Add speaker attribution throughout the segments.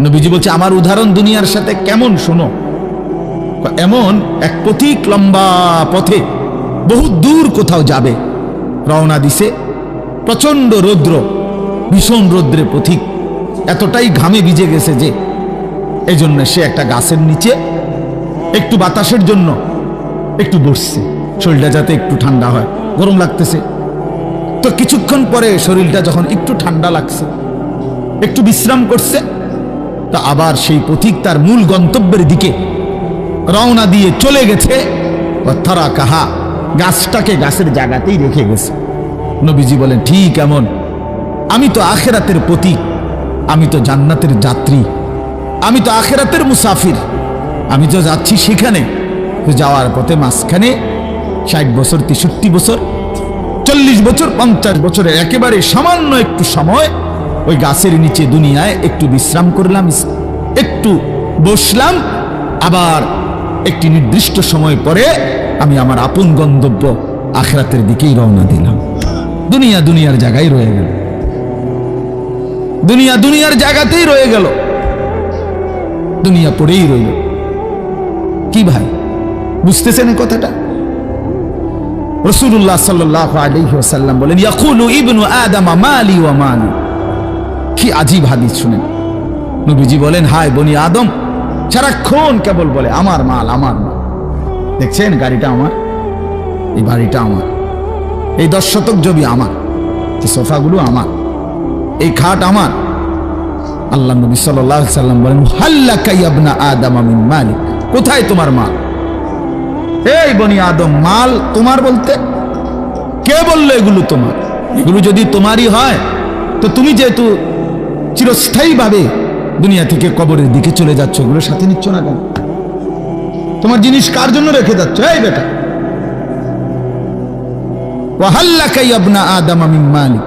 Speaker 1: নবীজি বলছে আমার উদাহরণ দুনিয়ার সাথে কেমন শোনো। এমন এক পথিক লম্বা পথে বহু দূর কোথাও যাবে, রওনা দিছে, প্রচন্ড রৌদ্র, ভীষণ রৌদ্রে পথিক এতটাই ঘামে ভিজে গেছে যে এই জন্য সে একটা গাছের নিচে একটু বাতাসের জন্য একটু বসছে, শরীরটা যাতে একটু ঠান্ডা হয়, গরম লাগতেছে। তো কিছুক্ষণ পরে শরীরটা যখন একটু ঠান্ডা লাগছে, একটু বিশ্রাম করছে, তা আবার সেই পথিক তার মূল গন্তব্যের দিকে রওনা দিয়ে চলে গেছে। তারা কাহা, গাছটাকে গাছের জায়গাতেই রেখে গেছে। নবীজি বলেন ঠিক এমন আমি তো আখেরাতের পথিক, আমি তো জান্নাতের যাত্রী, আমি তো আখেরাতের মুসাফির, আমি তো যাচ্ছি সেখানে। যাওয়ার পথে মাঝখানে 60 বছর, 63 বছর, 40 বছর, 50 বছরের একেবারে সামান্য একটু সময় ওই গাছের নিচে দুনিয়ায় একটু বিশ্রাম করলাম, একটু বসলাম, আবার একটি নির্দিষ্ট সময় পরে আমি আমার আপন গন্তব্য আখিরাতের দিকেই রওনা দিলাম। দুনিয়া দুনিয়ার জায়গায় রয়ে গেল, দুনিয়া দুনিয়ার জায়গাতেই রয়ে গেল, দুনিয়া পড়েই রইল। কি ভাই, বুঝতেছেন কথাটা? রাসূলুল্লাহ সাল্লাল্লাহু আলাইহি ওয়াসাল্লাম বলেন ইয়াকুলু ইবনু আদম মালি ওয়া মালি। কি আজীব হাদিস শুনেন। নবীজি বলেন হায় বনি আদম সারাক্ষণ কেবল বলে আমার মাল, আমার মাল। দেখছেন গাড়িটা আমার, এই বাড়িটা আমার, এই 10 শতক জমি আমার, এই সোফাগুলো আমার, এই খাট আমার। আল্লাহ নবী সাল্লাল্লাহু আলাইহি ওয়াসাল্লাম বলেন হাল্লাকা ইয়া ইবনা আদম মিন মালিক, কোথায় তোমার মাল? এই বনি আদম মাল তোমার বলতে কে বললো এগুলো তোমার? এগুলো যদি তোমারই হয় তো তুমি যেহেতু চিরস্থায়ীভাবে দুনিয়া থেকে কবরের দিকে চলে যাচ্ছ, এগুলো সাথে নিচ্ছ না কেন? তোমার জিনিস কার জন্য রেখে যাচ্ছ? এই বেটা, ওয়াহাল্লাকা ইয়া ইবনা আদম মিন মালিক,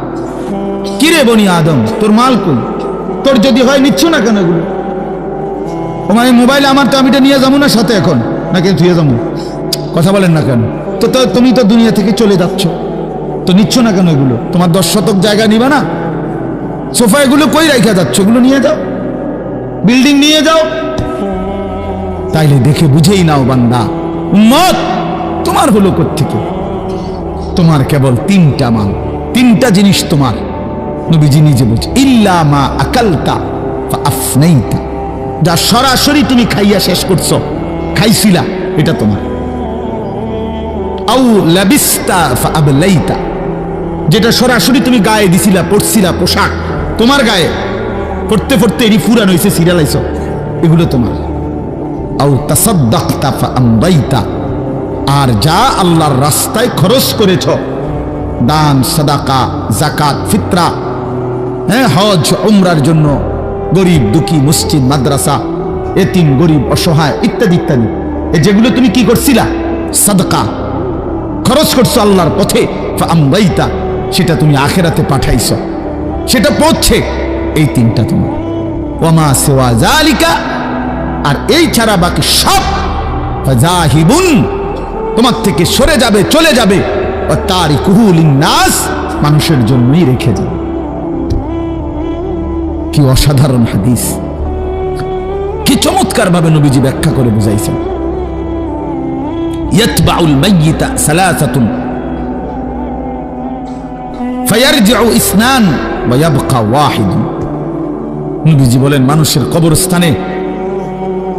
Speaker 1: কি রে বনি আদম তোর মাল কই? তোর যদি হয় নিচ্ছ না কেন এগুলো? তোমার মোবাইল আমার, তো আমি এটা নিয়ে যাবো না সাথে এখন, নাকি ধুয়ে যাবো? কথা বলেন না কেন? তো তুমি তো দুনিয়া থেকে চলে যাচ্ছ, তো নিচ্ছ না কেন এগুলো? তোমার 10 শতক জায়গা নিবা না? সোফা এগুলো কই রাখা যাচ্ছ? এগুলো নিয়ে যাও, বিল্ডিং নিয়ে যাও। তাইলে দেখে বুঝেই নাও বান্দা, উম্মত তোমার হলো কোত্থেকে? তোমার কেবল 3টা মাল, 3টা জিনিস তোমার। নবীজি নিজে বলছে ইল্লা মা আকালতা ফা আফনাইতা, যা সরাসরি তুমি খাইয়া শেষ করছো, খাইছিলা, এটা তোমার। আউ লাবিস্তা ফা আবলাইতা, যেটা সরাসরি তুমি গায়ে দিছিলা, পড়ছিলা, পোশাক তোমার গায়ে, পড়তে পড়তে এরি ফুরান হইছে, সিরিয়ালাইছো, এগুলো তোমার। আউ তাসাদ্দাকতা ফা আমদাইতা, আর যা আল্লাহর রাস্তায় খরচ করেছ, দান, সাদাকা, যাকাত, ফিতরা, হজ, উমরার জন্য, গরিব দুঃখী, মসজিদ, মাদ্রাসা, এতিম, গরিব, অসহায় ইত্যাদি ইত্যাদি, যেগুলো তুমি কি করছিলা? সাদকা, খরচ করছো আল্লাহর পথে। আমদাইতা, সেটা তুমি আখিরাতে পাঠাইছো, সেটা পৌঁছে। এই 3টা তোমার। ওয়ামা সিওয়া যালিকা, আর এই ছাড়া বাকি সব ফাযাহিবুন, তোমার থেকে সরে যাবে, চলে যাবে। ও তারিকুহু লিন্নাস, মানুষের জন্যই রেখে যাবে। কি অসাধারণ হাদিস, কি চমৎকার ভাবে নবীজি ব্যাখ্যা করে বুঝাইছেন। ইয়াতবাউল মাইয়িতা সালাসাতুন ফায়ারজিউ ইসনান ওয়া ইয়াবকা ওয়াহিদ। নবীজি বলেন মানুষের কবরস্থানে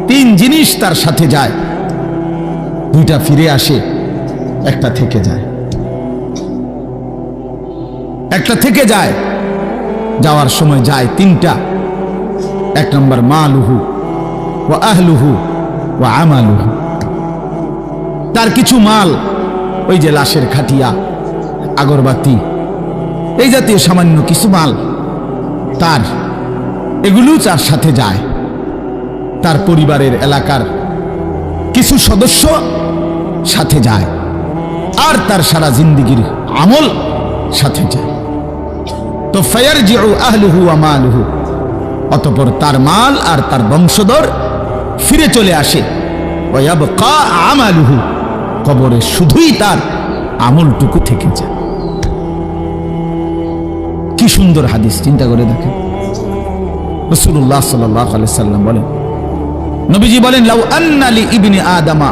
Speaker 1: 3 জিনিস তার সাথে যায়, 2টা ফিরে আসে, একটা থেকে যায়। একটা থেকে যায়, যাওয়ার সময় যায় 3টা। 1 নম্বর মালুহু ওয়া আহলুহু ওয়া আমালুহু, তার কিছু মাল, ওই যে লাশের খাটিয়া, আগরবাতি, এই জাতীয় সামান্য কিছু মাল তার, এগুলো তার সাথে যায়। তার পরিবারের, এলাকার কিছু সদস্য সাথে যায়, আর তার সারা জিন্দেগির আমল সাথে যায়। তো ফায়ারজিউ আহলুহু ওয়া মালুহু, অতঃপর তার মাল আর তার বংশধর ফিরে চলে আসে। ওয়া ইয়াবকা আমালুহু, কবরে শুধুই তার আমলটুকু থেকে যায়। কি সুন্দর হাদিস, চিন্তা করে দেখেন। রাসূলুল্লাহ সাল্লাল্লাহু আলাইহি সাল্লাম বলেন, নবীজি বলেন, লাউ আন্না লি ইবনি আদামা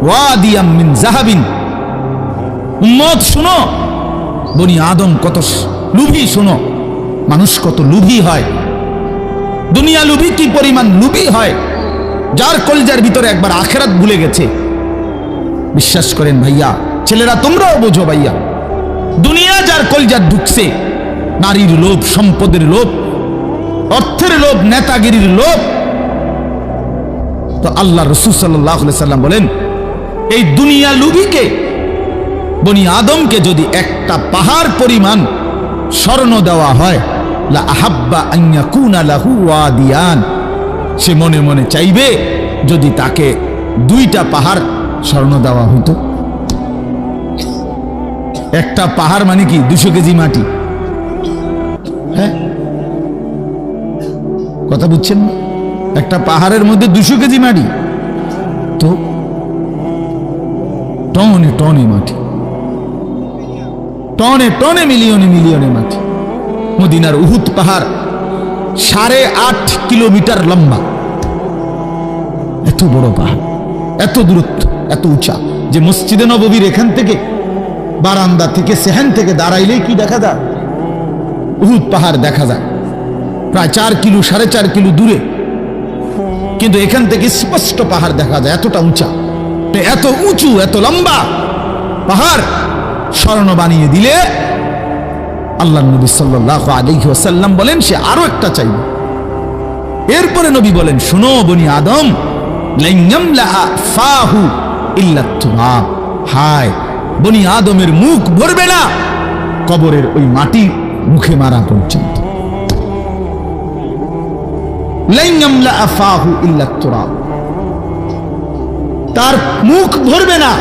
Speaker 1: ওয়াদিয়াম মিন যাহাবিন। উম্মত শুনো, বনি আদম কত লোভী, শুনো মানুষ কত লোভী হয়, দুনিয়া লোভী কি পরিমাণ লোভী হয়, যার কলজার ভিতরে একবার আখিরাত ভুলে গেছে। বিশ্বাস করেন ভাইয়া, ছেলেরা তোমরাও বোঝো ভাইয়া, দুনিয়া যার কলজার ঢুকছে, নারীর লোভ, সম্পদের লোভ, অর্থের লোভ, নেতাগিরির লোভ, তো আল্লাহ রাসূল সাল্লাল্লাহু আলাইহি সাল্লাম বলেন, এই দুনিয়া লোভীকে, বনি আদমকে যদি একটা পাহাড় পরিমাণ স্বর্ণ দেওয়া হয়, লা আহাব্বা আন ইয়াকুনা লাহু ওয়াদিয়ান, সে মনে মনে চাইবে যদি তাকে দুইটা পাহাড় স্বর্ণ দেওয়া হতো। একটা পাহাড় মানে কি 200 কেজি মাটি। হ্যাঁ, কথা বুঝছেন? একটা পাহাড়ের মধ্যে 200 কেজি মাটি, তো টনে টনে মাটি, টনে টনে, মিলিয়নে মিলিয়নে মাটি। মদিনার উহুদ পাহাড় 8.5 কিলোমিটার লম্বা, এত বড় পাহাড়, এত দূরত্ব, এত উঁচা, যে মসজিদে নববীর এখান থেকে, বারান্দা থেকে, সেখান থেকে দাঁড়াইলেই কি দেখা যায়? উহুদ পাহাড় দেখা যায়, প্রায় 4 কিলো 4.5 কিলো দূরে, কিন্তু এখান থেকে স্পষ্ট পাহাড় দেখা যায়, এতটা উঁচা, এত উঁচু, এত লম্বা পাহাড় স্বর্ণ বানিয়ে দিলে আল্লাহ নবী সাল্লাল্লাহু আলাইহি ওয়াসাল্লাম বলেন সে আরো একটা চাইবে। এরপরে নবী বলেন, শুনো বনি আদম, লান ইয়ামলাআ ফাহু ইল্লা তুরাব, হায় বনি আদমের মুখ ভরবে না কবরের ওই মাটি মুখে মারা পর্যন্ত। লান ইয়ামলাআ ফাহু ইল্লা তুরাব, তার মুখ ভরবে না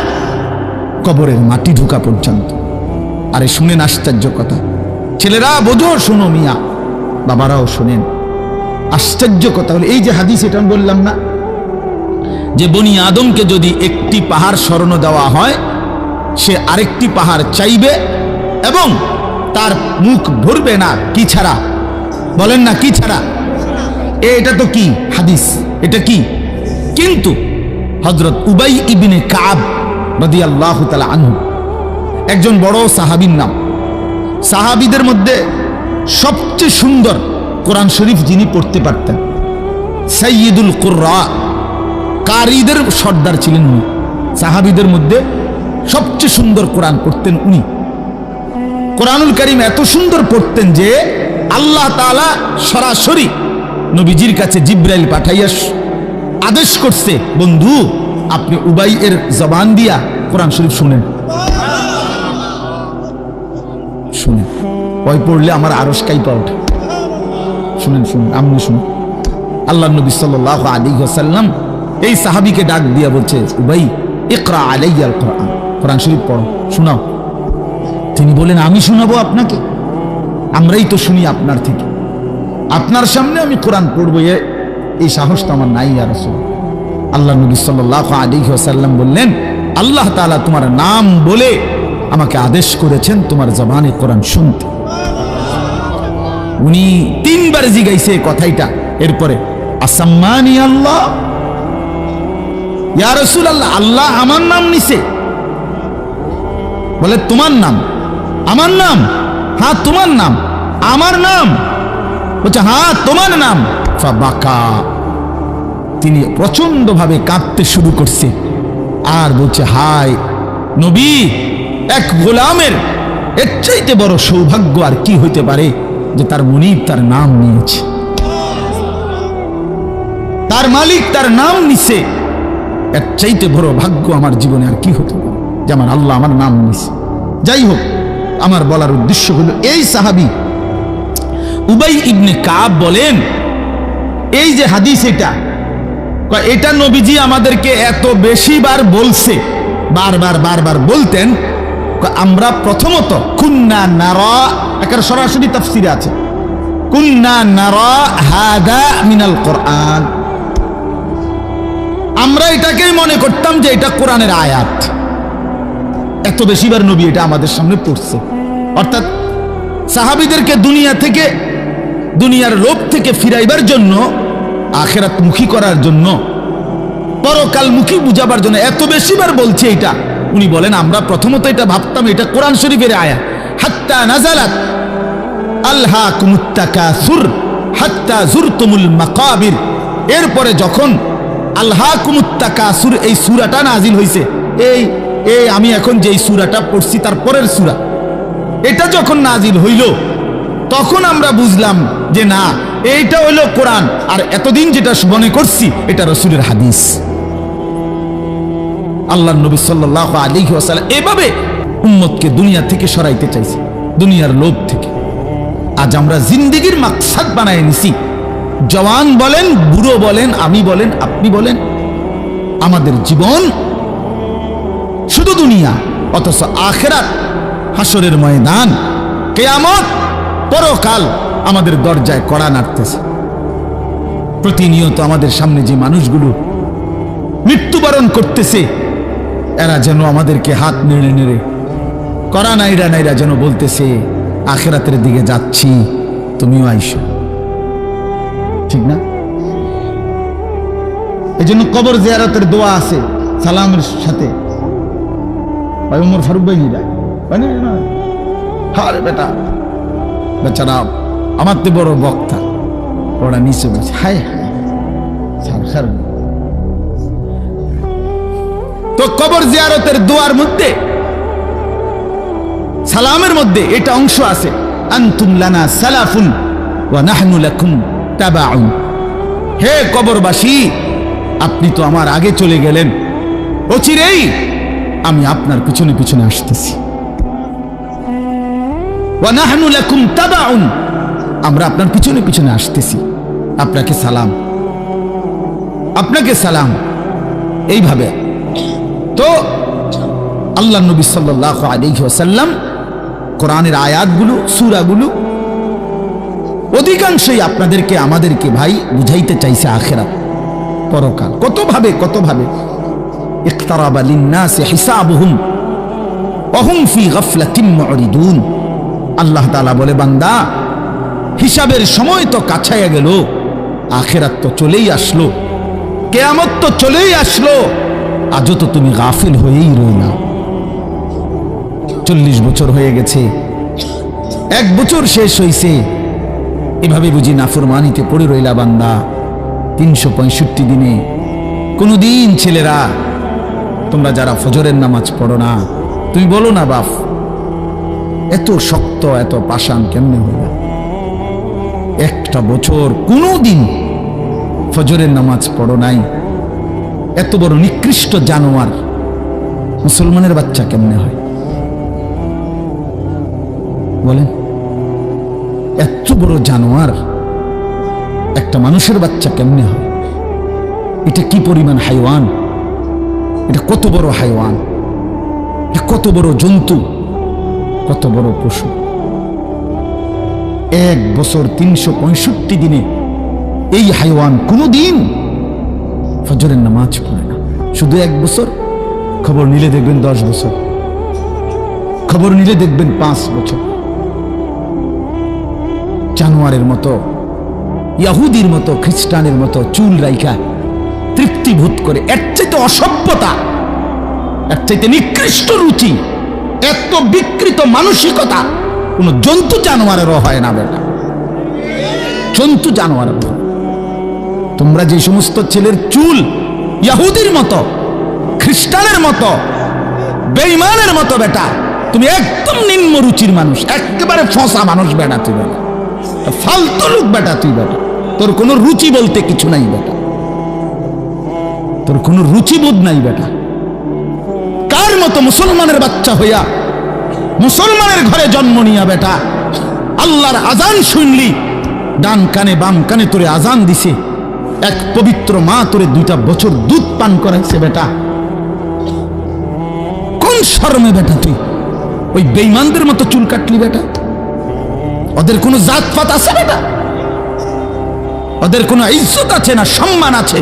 Speaker 1: কবরের মাটি ঢোকা পর্যন্ত। আরে শুনেন আশ্চর্য কথা, ছেলেরা বোঝো, শোনো মিয়া, বাবারাও শোনেন। আশ্চর্য কথা হলো, এই যে হাদিস, এটা আমি বললাম না যে বনি আদমকে যদি একটি পাহাড় স্বর্ণ দেওয়া হয়, সে আরেকটি পাহাড় চাইবে এবং তার মুখ ভরবে না, কি ছাড়া? বলেন না, কি ছাড়া? এটা তো কি হাদিস, এটা কি? কিন্তু হযরত উবাই ইবনে কাব রাদিয়াল্লাহু তাআলা আনহু, একজন বড় সাহাবীর নাম, সাহাবীদের মধ্যে সবচেয়ে সুন্দর কোরআন শরীফ যিনি পড়তে পারতেন, সাইয়্যিদুল কুররা, কারীদের সর্দার ছিলেন উনি, সাহাবীদের মধ্যে সবচেয়ে সুন্দর কোরআন পড়তেন উনি। কোরআনুল কারীম এত সুন্দর পড়তেন যে আল্লাহ তাআলা সরাসরি নবীজির কাছে জিবরাইল পাঠাইয়া আদেশ করছে, বন্ধু আপনি উবাই এর জবান দিয়া কোরআন শরীফ শুনেন, শুনেন, ওই পড়লে আমার আরশ কাইপা ওঠে, শুনেন শুনেন, আপনি শুনুন। আল্লাহ নবী সাল্লাল্লাহু আলাইহি ওয়াসাল্লাম এই সাহাবীকে ডাক দিয়া বলছে, উবাই ইকরা আলাইয়াল কোরআন, কোরআন শরীফ পড়ো, শোনাও। তিনি বলেন, আমি শোনাবো আপনাকে? আমরাই তো শুনি আপনার থেকে, আপনার সামনে আমি কোরআন পড়বো, এই সাহস তো আমার নাই ইয়া রাসূলুল্লাহ। আল্লাহ নবী সাল্লাল্লাহু আলাইহি ওয়াসাল্লাম বললেন, আল্লাহ তাআলা তোমার নাম বলে আমাকে আদেশ করেছেন তোমার জবানে কোরআন শুনতে। উনি 3 বার জিগাইছে কথাইটা, এরপরে আসাম্মানি আল্লাহ, ইয়া রাসূলুল্লাহ, আল্লাহ আমার নাম নিছে? বলে তোমার নাম? আমার নাম? হ্যাঁ তোমার নাম। আমার নাম? বলছে হ্যাঁ তোমার নাম। ফাবাকা, তিনি প্রচন্ড ভাবে কাঁদতে শুরু করছে আর বলছে, হায় নবী, এক গোলামের এর চাইতে বড় সৌভাগ্য আর কি হইতে পারে যে তার মুনিব তার নাম নিয়েছে, তার মালিক তার নাম নিছে, এর চাইতে বড় ভাগ্য আমার জীবনে আর কি হতে পারে যে আমার আল্লাহ আমার নাম নিছে। যাই হোক, আমার বলার উদ্দেশ্য হলো, এই সাহাবী উবাই ইবনে কাব বলেন, এই যে হাদিস, এটা নবীজি আমাদেরকে এত বেশি বার বলছে, বারবার বারবার বলতেন, আমরা প্রথমত কুন্না নারা, এটার সরাসরি তাফসীরে আছে, কুন্না নারা হাদা মিনাল কোরআন, আমরা এটাকেই মনে করতাম যে এটা কোরআনের আয়াত। এত বেশিবার নবী এটা আমাদের সামনে পড়ছে, অর্থাৎ সাহাবীদেরকে দুনিয়া থেকে দুনিয়ার লোভ থেকে ফিরাইবার জন্য, আখিরাতমুখী করার জন্য, পরকালমুখী বুঝাবার জন্য এত বেশিবার বলছে এটা। উনি বলেন আমরা প্রথমত এটা ভাবতাম এটা কোরআন শরীফের আয়াত, হাত্তা নাজালাত আলহাকুমুত তাকাসুর হাত্তা যুরতুমুল মাকাবির। এরপরে যখন আলহাকুমুত তাকাসুর এই সূরাটা নাজিল হইছে, এই এই আমি এখন যেই সূরাটা পড়ছি তার পরের সূরা, এটা যখন নাজিল হইল তখন আমরা বুঝলাম যে না, এইটা হইল কোরআন, আর এতদিন যেটা মনে করছি এটা রাসূলের হাদিস। আল্লাহর নবী সাল্লাল্লাহু আলাইহি ওয়াসাল্লাম এভাবে উম্মতকে দুনিয়া থেকে সরাইতে চাইছে, দুনিয়ার লোভ থেকে। আজ আমরা জিন্দেগির মাকসাদ বানায় নিছি। জওয়ান বলেন, বুড়ো বলেন, আমি বলেন, আপনি বলেন, আমাদের জীবন শুধু দুনিয়া, অথচ আখিরাত, হাসরের ময়দান, কিয়ামত, পরকাল আমাদের দরজায় কড়া নাড়তেছে। প্রতিনিয়ত আমাদের সামনে যে মানুষগুলো মৃত্যুবরণ করতেছে, এরা যেন আমাদেরকে হাত নেড়ে নেড়ে কড়া নাইরা নাইরা যেন বলতেছে আখিরাতের দিকে যাচ্ছি, তুমিও আইসো। ঠিক না? এই জন্য কবর জিয়ারতের দোয়া আছে সালামের সাথে। ওমর ফারুক ভাই নিরা হারে বেটা, বেচারা আমার তো বড় বক্তা, ওরা নিচে বলছে হায় হায়। তো কবর জিয়ারতের দোয়ার মধ্যে, সালামের মধ্যে এটা অংশ আছে, আনতুম লানা সালাফুন ওয়া নাহনু লাকুম তাবাউন। হে কবরবাসী, আপনি তো আমার আগে চলে গেলেন, অচিরেই আমি আপনার পিছনে পিছনে আসতেছি। ওয়া নাহনু লাকুম তাবাউন, আমরা আপনার পিছনে পিছনে আসতেছি। আপনাকে সালাম, আপনাকে সালাম। এইভাবে তো আল্লাহ নবী সাল্লাল্লাহু আলাইহি ওয়াসাল্লাম কোরআনের আয়াতগুলো, সূরাগুলো অধিকাংশই আপনাদেরকে আমাদেরকে ভাই বুঝাইতে চাইছে আখিরাত, পরকাল। কতভাবে ইকতারাবা লিন-নাসি হিসাবুহুম ওয়া হুম ফি গাফলাতিন মুরিদুন। আল্লাহ তাআলা বলে, বান্দা হিসাবের সময় তো কাছাইয়া গেল, আখিরাত তো চলেই আসলো, কিয়ামত তো চলেই আসলো, আজও তো তুমি গাফিল হয়েই রইলা। 40 বছর হয়ে গেছে, 1 বছর শেষ হইছে, এভাবে বুঝি নাফরমানিতে পড়ে রইলা বান্দা। 365 দিনে কোনদিন ছেলেরা তোমরা যারা ফজরের নামাজ পড়ো না, তুমি বলো না বাপ এত শক্ত এত পাষাণ কেমনে হইলা? 1টা বছর কোনদিন ফজরের নামাজ পড়ো নাই, এত বড় নিকৃষ্ট জানোয়ার মুসলমানের বাচ্চা কেমনে হয় বলেন? এত বড় জানোয়ার একটা মানুষের বাচ্চা কেমনে হয়? এটা কি পরিমাণ হাইওয়ান, এটা কত বড় হাইওয়ান, এটা কত বড় জন্তু, কত বড় পশু। 1 বছর 365 দিনে এই হাইওয়ান কোনদিন ফজরের নামাজ পড়ে না। শুধু 1 বছর, খবর নিলে দেখবেন 10 বছর, খবর নিলে দেখবেন 5 বছর। জানোয়ারের মতো, ইহুদির মতো, খ্রিস্টানের মতো চুল রাইখা তৃপ্তিভূত করে, এর চাইতে অসভ্যতা, এর চাইতে নিকৃষ্ট রুচি, এত বিকৃত মানসিকতা কোন জন্তু জানোয়ারেরও হয় না বেটা, জন্তু জানোয়ারের। তোমরা যে সমস্ত ছেলের চুল ইহুদির মতো, খ্রিস্টানের মতো, বেঈমানের মতো বেটা, তুমি একদম নিম্ন রুচির মানুষ, একেবারে ফসা মানুষ বেটা, তুই বেটা ফালতু লোক বেটা, তুই বেটা, তোর কোনো রুচি বলতে কিছু নাই বেটা, তোর কোনো রুচিবোধ নাই বেটা। কার মতো মুসলমানের বাচ্চা হইয়া মুসলমানের ঘরে জন্ম নিয়া বেটা, আল্লাহর আজান শুনলি, ডান কানে বাম কানে তোরে আজান দিছে, এক পবিত্র মা তোরে 2টা বছর দুধ পান করাইছে বেটা, কোন শরমে বেটা তুই ওই বেঈমানদের মতো চুল কাটলি বেটা? ওদের কোনো জাতপাত আছে বেটা? ওদের কোনো ইজ্জত আছে না সম্মান আছে?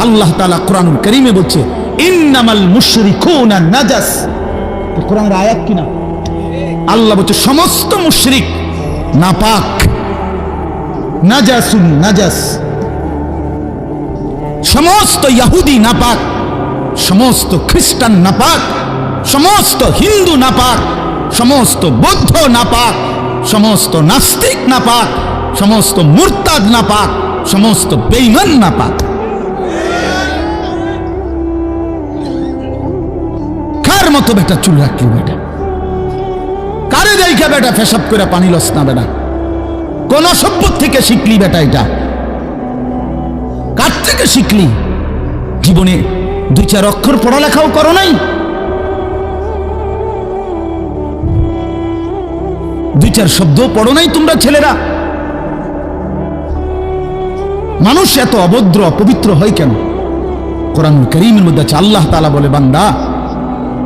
Speaker 1: আল্লাহ তাআলা কোরআনুল কারীমে বলছে ইন্নামাল মুশরিকুনা নাজাস। কোরআনের আয়াত কিনা? আল্লাহ বলছে সমস্ত মুশরিক নাপাক, নাজাসুন নাজাস, সমস্ত ইহুদি নাপাক, সমস্ত খ্রিস্টান নাপাক, সমস্ত হিন্দু নাপাক, সমস্ত বৌদ্ধ নাপাক, সমস্ত নাস্তিক নাপাক, সমস্ত মুরতাদ নাপাক, সমস্ত বেঈমান নাপাক। কার মতো বেটা চুল রাখলি বেটা? কারে দেখা বেটা পেশাব করে পানি লস না বেটা? কোন সভ্য থেকে শিখলি বেটা? এটা কার থেকে শিখলি? জীবনে 2-4 অক্ষর পড়ালেখাও করো নাই? 2-4 শব্দ পড়ো নাই তোমরা ছেলেরা? মানুষ এত অভদ্র অপবিত্র হয় কেন? কোরআন কারীমের মধ্যে আছে, আল্লাহ তাআলা বলে, বান্দা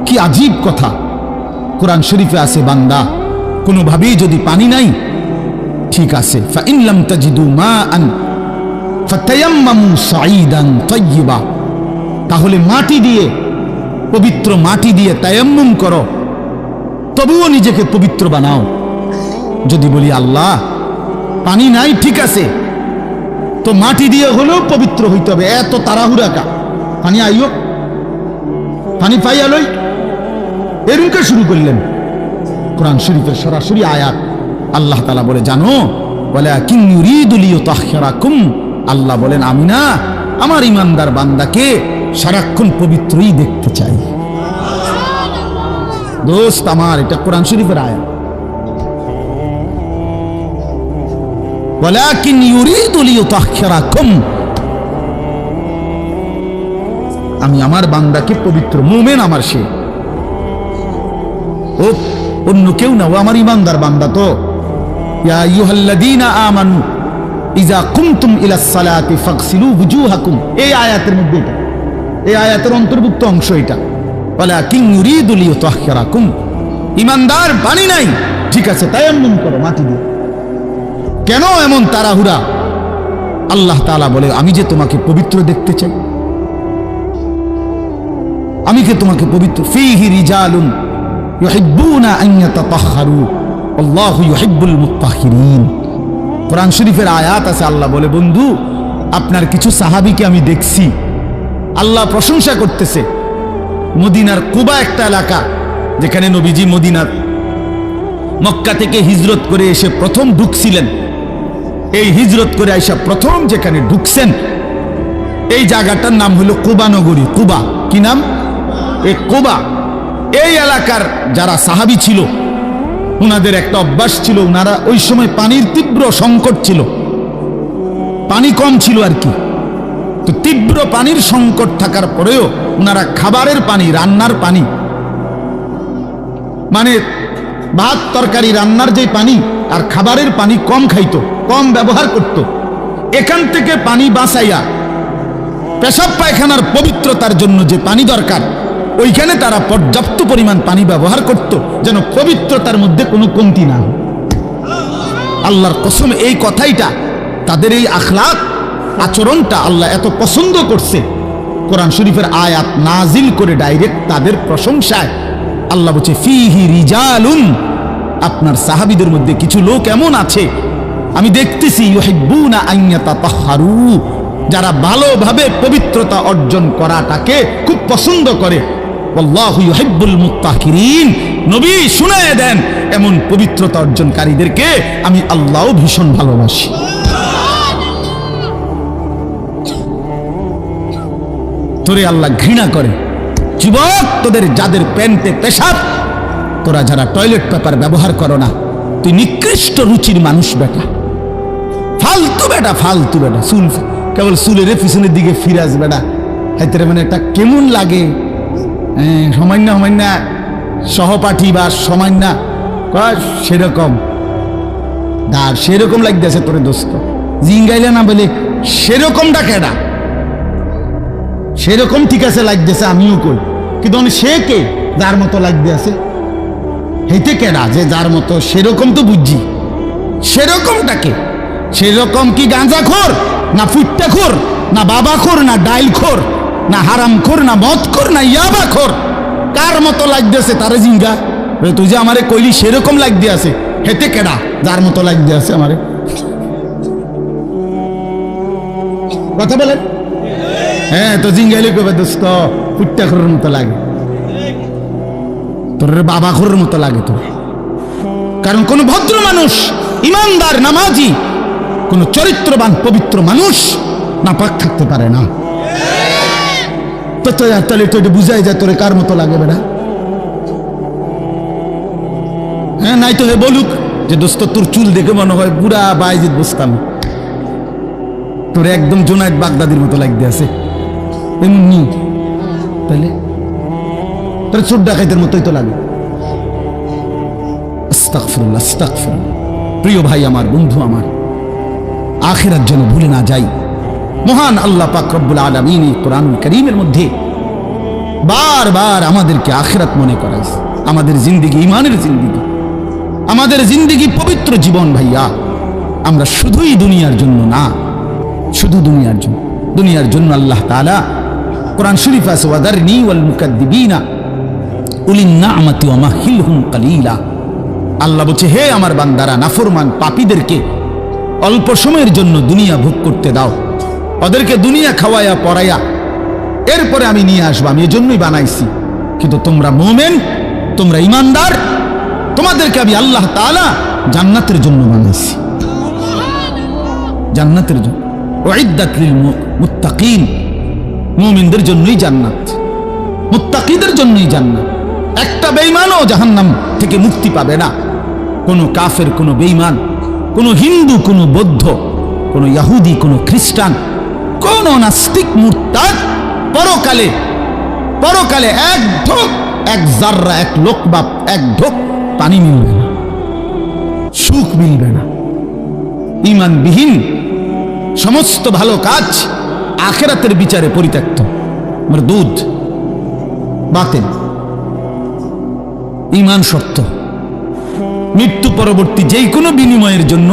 Speaker 1: কি আজীব কথা, কোরআন শরীফে আছে, বান্দা কোনোভাবেই যদি পানি নাই, ঠিক আছে, ফাইন লাম তাজিদু মাআন ফাতায়াম্মামু সাঈদান তাইয়্যিবা, তাহলে মাটি দিয়ে, পবিত্র মাটি দিয়ে তায়াম্মুম করো, তবুও নিজেকে পবিত্র বানাও। যদি বলি আল্লাহ পানি নাই, ঠিক আছে, তো মাটি দিয়ে হলেও পবিত্র হইতে হবে, এত তাড়াহুড়া কা? পানি আইও, পানি পাইয়া লই, এরকম শুরু করলেন। কোরআন শরীফের সরাসরি আয়াত, আল্লাহ তাআলা বলে, জানো, ওয়ালাকিন ইউরিদু লিইউতাহহিরাকুম, আল্লাহ বলেন আমি না আমার ইমানদার বান্দাকে সারাক্ষণ পবিত্রই দেখতে চাই। দোস্ত আমার, এটা কোরআন শরীফের আয়াত। ওয়ালাকিন ইউরিদু লিইউতাহহিরাকুম, আমি আমার বান্দাকে পবিত্র, মুমিন আমার সে, ও অন্য কেউ না, ও আমার ইমানদার বান্দা। তো ইয়া আইয়ুহাল্লাযীনা আমানু ইযা কুমতুম ইলাস সালাতি ফাগসিলু ওয়ুজুহাকুম, এই আয়াতের মধ্যে, এটা এই আয়াতের অন্তর্ভুক্ত অংশ এটা। ওয়ালাকিন ইউরিদু লিইউতাহহিরাকুম, ইমানদার পানি নাই, ঠিক আছে, তায়াম্মুম করো মাটি দিয়ে। কেন এমন তাড়াহুড়া? আল্লাহ তাআলা বলে, আমি যে তোমাকে পবিত্র দেখতে চাই, আমি যে তোমাকে পবিত্র। ফীহি রিজালুন ইউহিব্বুনা আন ইয়াতাতাহহারু আল্লাহু ইউহিব্বুল মুত্তাহহিরিন। কোরআন শরীফের আয়াত আছে, আল্লাহ বলে, বন্ধু আপনার কিছু সাহাবীকে আমি দেখছি, আল্লাহ প্রশংসা করতেছে। মদিনার কুবা একটা এলাকা, যেখানে নবীজি মদিনার মক্কা থেকে হিজরত করে এসে প্রথম ঢুকছিলেন। এই হিজরত করে আইসা প্রথম যেখানে ঢুকছেন, এই জায়গাটার নাম হলো কুবা নগরী। কুবা, কি নাম? এই কুবা। এই এলাকার যারা সাহাবী ছিল, উনাদের একটা অভ্যাস ছিল, উনারা ওই সময় পানির তীব্র সংকট ছিল, পানি কম ছিল আর কি। তো তীব্র পানির সংকট থাকার পরেও উনারা খাবারের পানি, রান্নার পানি, মানে ভাত তরকারি রান্নার যে পানি আর খাবারের পানি কম খাইতো, কম ব্যবহার করত। এখান থেকে পানি বাঁচাইয়া পেশাব পায়খানার পবিত্রতার জন্য যে পানি দরকার, ওইখানে তারা পর্যাপ্ত পরিমাণ পানি ব্যবহার করত, যেন পবিত্রতার মধ্যে কোনো কমতি না হয়। আল্লাহর কসম, এই কথাইটা, তাদের এই আখলাক আচরণটা আল্লাহ এত পছন্দ করছে, কোরআন শরীফের আয়াত নাজিল করে ডাইরেক্ট তাদের প্রশংসায়। আল্লাহ বলছে, ফীহি রিজালুন, আপনার সাহাবীদের মধ্যে কিছু লোক এমন আছে আমি দেখতেছি, ইউহিব্বুনা আন ইয়াতাতাহহারু, যারা ভালোভাবে পবিত্রতা অর্জন করাটাকে খুব পছন্দ করে। আল্লাহু ইউহিব্বুল মুত্তাহহিরিন, নবী শুনায়ে দেন, এমন পবিত্রতা অর্জনকারীদেরকে আমি আল্লাহও ভীষণ ভালোবাসি। তোরে আল্লাহ ঘৃণা করে। যুবক, তোদের যাদের প্যান্টে পেশাব, তোরা যারা টয়লেট পেপার ব্যবহার করো না, তুই নিকৃষ্ট রুচির মানুষ বেটা, ফালতু বেটা, ফালতু বেটা। চুল কেবল চুলের পিছনের দিকে ফিরাস বেটা, হাইতে মানে একটা কেমন লাগে, সামান্য সামান্য সহপাঠী বা সামান্য সেরকম দাঁড়, সেরকম লাগতেছে তোরে দোস্ত, জিঙ্গাইলে না বলে সেরকমটা কেডা? সেরকম ঠিক আছে লাগতেছে, আমিও কই, কিন্তু সে কে যার মতো লাগতে আছে? হেতে কেডা যে যার মতো? সেরকম তো বুঝছি, সেরকমটাকে? সেরকম কি গাঁজাখোর, না ফুট্টাখোর, না বাবাখোর, না ডাইলখোর, না হারামখোর, না মদখোর, না ইয়াবাখোর? কার মতো লাগতেছে তারে জিঙ্গা? তুই যে আমারে কইলি সেরকম লাগতে আছে, হেতে কেডা যার মতো লাগতে আছে আমারে? কথা বলেন। হ্যাঁ, তো জিঙ্গাইলে কবে দোস্ত পুট্টা খোরের মতো লাগে, তোর বাবা খোরের মতো লাগে তোর। কারণ কোন ভদ্র মানুষ, ইমানদার, নামাজি, কোন চরিত্রবান পবিত্র মানুষ নাপাক থাকতে পারে না। তো তাহলে তো এটা বুঝাই যায় তোরে কার মতো লাগে বেটা। হ্যাঁ, নাই তো হে বলুক যে দোস্ত তোর চুল দেখে মনে হয় বুড়া বাইজিদ বুঝতাম, তোর একদম জোনায়েদ বাগদাদির মতো লাগতে আছে, এমন নি, তাহলে তোর চোর ডাকাইতের মতোই তো লাগে। আস্তাগফিরুল্লাহ, আস্তাগফিরুল্লাহ। প্রিয় ভাই আমার, বন্ধু আমার, আখিরাত যেন ভুলে না যাই। মহান আল্লাহ পাক রব্বুল আলামিন এই কোরআনুল কারীমের মধ্যে বারবার আমাদেরকে আখিরাত মনে করাইছে। আমাদের জিন্দেগি ঈমানের জিন্দেগি, আমাদের জিন্দেগি পবিত্র জীবন ভাইয়া। আমরা শুধুই দুনিয়ার জন্য না, শুধু দুনিয়ার জন্য, দুনিয়ার জন্য আল্লাহ তাআলা কোরআন শরীফ আছে ওয়াদারনি ওয়াল মুকাদ্দিবিনা উলিন নি'মাতি ওয়া মাহিলহুম কালিলা। আল্লাহ বলছে, হে আমার বান্দারা, নাফরমান পাপীদেরকে অল্প সময়ের জন্য দুনিয়া ভোগ করতে দাও, ওদেরকে দুনিয়া খাওয়ায়া পড়াইয়া এরপরে আমি নিয়ে আসবো, আমি এজন্যই বানাইছি। কিন্তু তোমরা মুমিন, তোমরা ইমানদার, তোমাদেরকে আমি আল্লাহ তাআলা জান্নাতের জন্য বানাইছি, জান্নাতের জন্য। উইদ্দাত লিল মুত্তাকিন, মুমিনদের জন্যই জান্নাত, মুত্তাকিদের জন্যই জান্নাত। একটা বেঈমানও জাহান্নাম থেকে মুক্তি পাবে না। কোনো কাফের, কোনো বেঈমান, কোনো হিন্দু, কোনো বৌদ্ধ, কোনো ইহুদি, কোনো খ্রিস্টান, কোন নাস্তিক, মুরতাদ পরকালে, পরকালে এক ঢোক, এক জাররা, এক লোকমা, এক ঢোক পানি মিলবে না, সুখ মিলবে না। ঈমানবিহীন সমস্ত ভালো কাজ আখিরাতের বিচারে পরিত্যক্ত, মরদুদ, বাতিল। ঈমান শর্ত। মৃত্যু পরবর্তী যেই কোনো বিনিময়ের জন্য,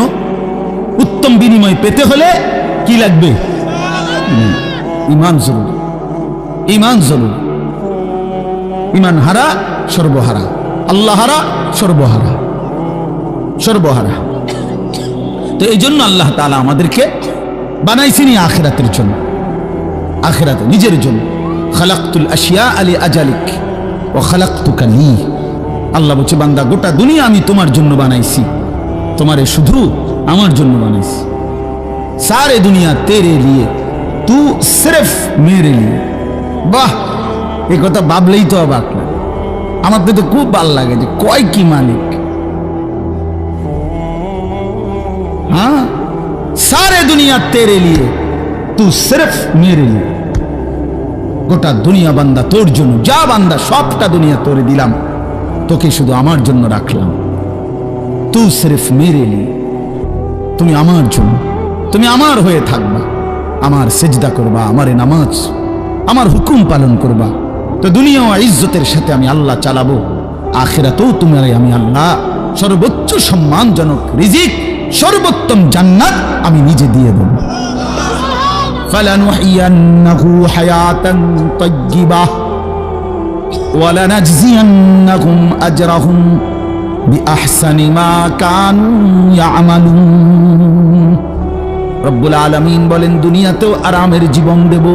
Speaker 1: উত্তম বিনিময় পেতে হলে কি লাগবে? ঈমান জরুরি, ঈমান জরুরি। ঈমান হারা সর্বহারা, আল্লাহ হারা সর্বহারা, সর্বহারা। তো এই জন্য আল্লাহ তাআলা আমাদেরকে বানাইছিনি আখিরাতের জন্য, আখিরাতে নিজের জন্য। খালাকতুল আশিয়া আলি আজালিক ওয়া খালাকতুকা লি। আল্লাহ বলছে, বান্দা গোটা দুনিয়া আমি তোমার জন্য বানাইছি, তোমারে শুধু আমার জন্য বানাইছি। সারে দুনিয়া তেরে লিয়ে, তু সিরফ মেরে লিয়ে। বাহ, এই কথা ভাবলেই তো অবাক লাগে। আমার তো খুব ভালো লাগে যে কয় কি মালিক। হ্যাঁ, সারে দুনিয়া তেরে লিয়ে, তু সিরফ মেরে লিয়ে। গোটা দুনিয়া বান্দা তোর জন্য, যা বান্দা সবটা দুনিয়া তোরে দিলাম, তোকে শুধু আমার জন্য রাখলাম। তু সিরফ মেরে লিয়ে, তুমি আমার জন্য, তুমি আমার হয়ে থাকবা, আমার সেজদা করবা, আমারে নামাজ, আমার হুকুম পালন করবা। তো দুনিয়া ও ইজ্জতের সাথে আমি আল্লাহ চালাবো, আখিরাতেও তোমার আমি আল্লাহ সর্বোচ্চ সম্মানজনক রিজিক, সর্বোত্তম জান্নাত আমি নিজে দিয়ে দেব। ফালানুহিয়ান্নাহু হায়াতান তাইয়্যিবাহ ওয়া লানাজজিয়ান্নাহুম আজরাহুম বিআহসানি মা কানু ইয়ামালুন। রব্বুল আলামিন বলেন, দুনিয়াতেও আরামের জীবন দেব,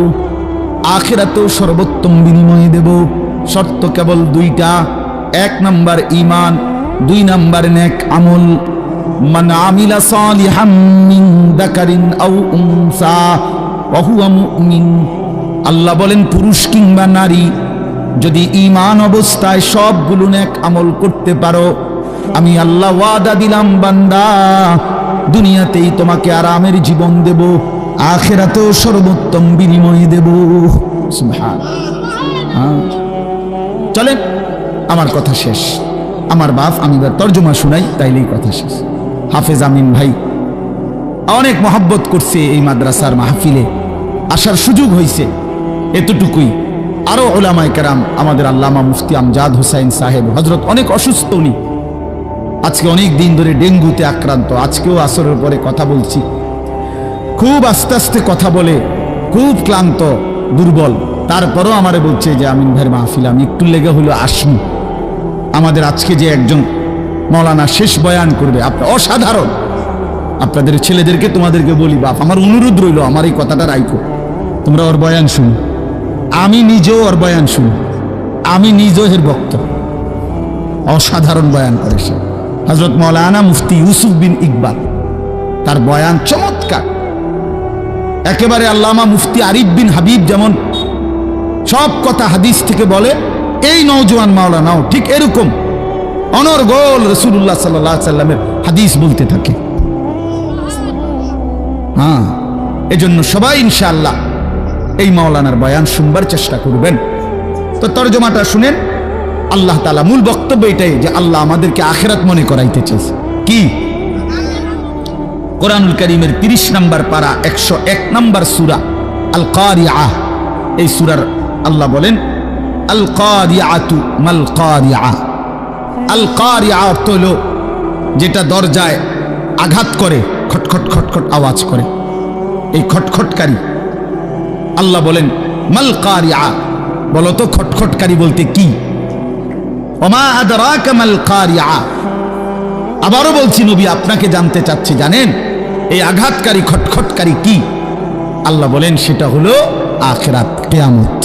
Speaker 1: আখিরাতেও সর্বোত্তম বিনিময় দেব। শর্ত কেবল দুইটা, এক নাম্বার ঈমান, দুই নাম্বার নেক আমল। মান আমিলা সালিহাম মিন যাকারিন আও উনসা ওয়া হুয়া মুমিন। আল্লাহ বলেন, পুরুষ কিংবা নারী যদি ঈমান অবস্থায় সবগুলো নেক আমল করতে পারো, আমি আল্লাহ ওয়াদা দিলাম বান্দা, দুনিয়াতেই তোমাকে আরামের জীবন দেব, আখিরাতেও সর্বোত্তম বিনিময় দেব। সুবহানাল্লাহ। চলেন, আমার কথা শেষ। আমার বাপ, আমি তর্জমা শুনাই, তাইলেই কথা শেষ। হাফেজ আমিন ভাই অনেক মহব্বত করছে, এই মাদ্রাসার মাহফিলে আসার সুযোগ হয়েছে, এতটুকুই। আরো উলামায়ে কেরাম, আমাদের আল্লামা মুফতি আমজাদ হোসাইন সাহেব হযরত অনেক অসুস্থ, উনি আজকে অনেক দিন ধরে ডেঙ্গুতে আক্রান্ত। আজকেও আসরের পরে কথা বলছি, খুব আস্তে আস্তে কথা বলে, খুব ক্লান্ত, দুর্বল। তারপরও আমারে বলছে যে আমিন ভাইয়ের মাহফিল আমি একটু লেগে হলো আসি। আমাদের আজকে যে একজন মৌলানা শেষ বয়ান করবে, আপনার অসাধারণ, আপনাদের ছেলেদেরকে তোমাদেরকে বলি, বাপ আমার অনুরোধ রইল, আমার এই কথাটা রাইখো, তোমরা ওর বয়ান শুনো। আমি নিজেও ওর বয়ান শুনি, আমি নিজেও এর ভক্ত। অসাধারণ বয়ান করে সে। হযরত মাওলানা মুফতি ইউসুফ বিন ইকবাল, তার বয়ান চমৎকার একেবারে। আল্লামা মুফতি আরিফ বিন হাবিব যেমন সব কথা হাদিস থেকে বলে, এই নওজোয়ান মাওলানাও ঠিক এরকম অনর্গল রাসূলুল্লাহ সাল্লাল্লাহু আলাইহি সাল্লামের হাদিস বলতে থাকে। হ্যাঁ, এজন্য সবাই ইনশাআল্লাহ এই মাওলানার বয়ান শুনবার চেষ্টা করবেন। তো তরজমাটা শুনেন। আল্লাহ তাআলা মূল বক্তব্য এটাই যে আল্লাহ আমাদেরকে আখিরাত মনে করাইতে চাইছে। কি? কোরআনুল কারীমের 30 নম্বর পারা 101 নম্বর সূরা আল কারিআহ, এই সূরার আল্লাহ বলেন আল কারিআতু মাল কারিআ। আল কারিআ অর্থ হলো যেটা দরজায় আঘাত করে, খটখট খটখট আওয়াজ করে, এই খটখটকারী। আল্লাহ বলেন মাল কারিআ, বলো তো খটখটকারী বলতে কি? ওমা আদরাকা মাল কারিআ। আবারও বলছি নবী আপনাকে জানতে চাচ্ছি, জানেন এই আঘাতকারী খটখটকারী কি? আল্লাহ বলেন সেটা হলো আখিরাত, কিয়ামত,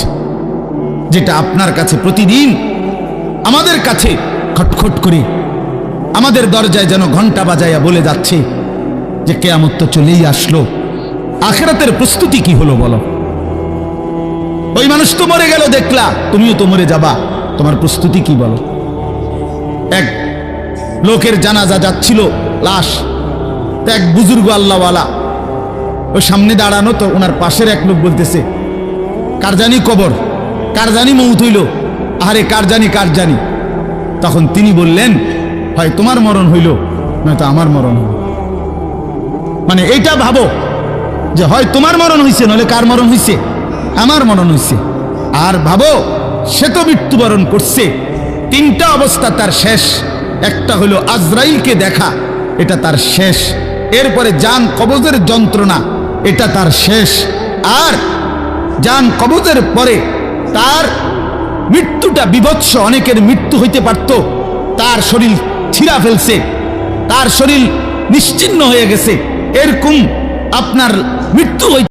Speaker 1: যেটা আপনার কাছে প্রতিদিন আমাদের কাছে খটখট করে আমাদের দরজায় যেন ঘন্টা বাজাইয়া বলে যাচ্ছে যে কিয়ামত তো চলেই আসলো। আখিরাতের প্রস্তুতি কি হলো বলো? ওই মানুষ তো মরে গেল দেখলা, তুমিও তো মরে যাবা, তোমার প্রস্তুতি কি বলো? এক লোকের জানাজা যাচ্ছিল, লাশ, তো এক বুজুর্গ আল্লাহওয়ালা ওই সামনে দাঁড়ানো, তো ওনার পাশের এক লোক বলতেছে কার জানি কবর, কার জানি মৌত হইল, আরে কার জানি কার জানি। তখন তিনি বললেন হয় তোমার মরণ হইল নয়তো আমার মরণ হইল। মানে এইটা ভাবো যে হয় তোমার মরণ হইছে নইলে কার মরণ হইছে? আমার মরণ হইছে। আর ভাবো সে তো মৃত্যুবরণ করছে, তিনটা অবস্থা তার শেষ। একটা হলো আজরাইলকে দেখা, এটা তার শেষ। এরপরে জান কবজের যন্ত্রণা, এটা তার শেষ। আর জান কবজের পরে তার মৃত্যুটা বিভৎস। অনেকের মৃত্যু হইতে পারত, তার শরীর ছিঁড়া ফেলছে, তার শরীর নিশ্চিহ্ন হয়ে গেছে, এরকম আপনার মৃত্যু হইতে